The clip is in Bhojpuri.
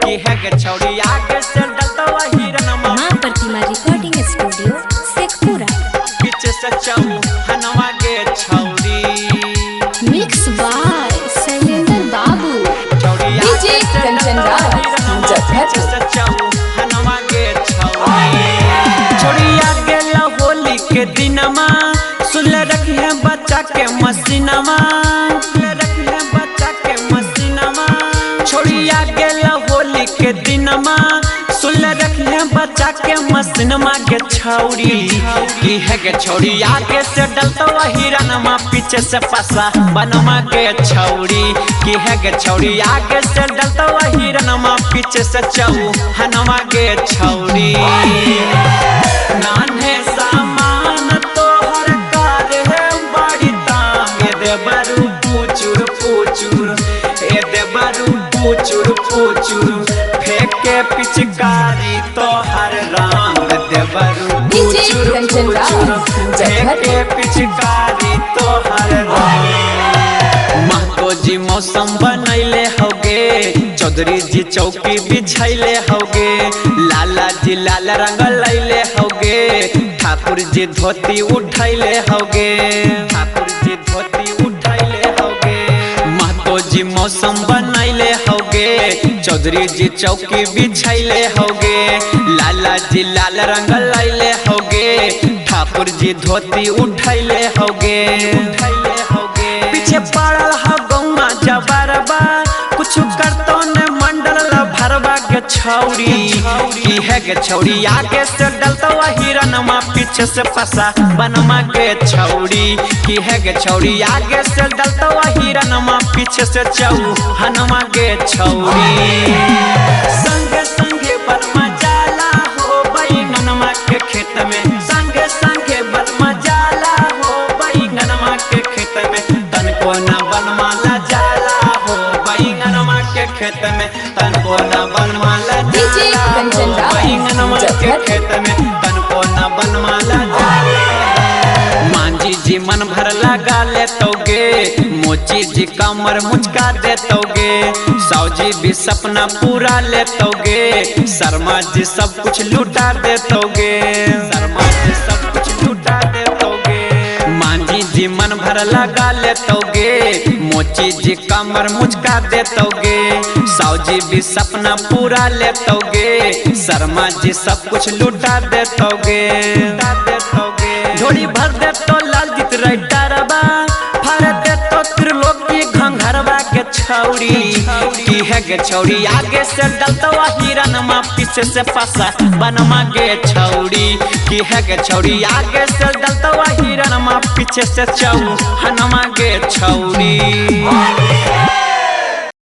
की है गे छौड़ी आगे से डलता हिरनमा। मां प्रतिमा रिकॉर्डिंग स्टूडियो शेखपुरा। पीछे से चौहानवा गे छौड़ी। मिक्स बाय शैलेंद्र बाबू। छौड़ी डीजे कंचन राज मुजफ्फरपुर। चौहानवा गे छौड़ी। छौड़ी आगे होली के दिनमा सुन रखी है बच्चा के मसीनमा। रखी है बच्चा के मसीनमा। छौड़ी आगे होली के दिनमा सुन रखी है बच्चा के मसीनमा के छौड़ी की है गे छौड़ी आगे से डलता हिरनमा पीछे से पसा बनमा के छौड़ी की है गे छौड़ी आगे से डलता हिरनमा पीछे से चौहानवा के छौड़ी। नान्हे सामान तो हर कार है बड़ी तांगे दे बरू पूचुर पूचुर ए दे बरू पूचुर पूचुर फेंके पिचकारी तो हर रंग दे बरू पूचुर पूचुर फेंके पिचकारी तो हर रंग। महतो जी मौसम बनैले होगे चौधरी जी चौकी बिछैले होगे लाला जी लाल रंग लैले होगे ठाकुर जी धोती उठैले होगे ठाकुर जी धोती उठैले होगे। महतो जी मौसम बनैले होगे चौधरी जी चौकी बिछैले होगे लाला जी लाल रंग लैले होगे ठाकुर जी धोती उठैले होगे उठैले होगे। पीछे पड़ल हो गौमा जबरबा कुछ करतो ने मंडल भरवा के छौड़ी की है गे छौड़ी आगे से डलता हिरनमा पीछे से पसा बनमा के छौड़ी की है गे छौड़ी आगे से डलता हिरनमा पीछे से चौहानवा के छौड़ी। संगे संगे बलमा जाला हो बैगनमा के खेत में संगे संगे बलमा जाला हो बैगनमा के खेत में तनको ना बलमा ला जाला हो बैगनमा के खेत में तनको ना बलमा ला जाला हो बैगनमा के खेत में तनको ना बलमा ला जाला। मांझी जी मन भर लगा लेतोगे मोची जी कमर मुचका देतोगे साउजी भी सपना पूरा लेतोगे शर्मा जी सब कुछ लुटा देतोगे शर्मा जी सब कुछ लुटा देतोगे। मांझी जी मन भर लगा लेतोगे मोची जी कमर मुचका देतोगे साउजी भी सपना पूरा लेतोगे शर्मा जी सब कुछ लुटा देतोगे झोली भर दे तो लालजीत राइटरबा फर दे तो त्रिलोकी घंघरबा के छौड़ी की है गे छौड़ी आगे से डलता हिरनमा पीछे से फसा बनमा के छौड़ी की है गे छौड़ी आगे से डलता हिरनमा पीछे से चौहानवा के छौड़ी।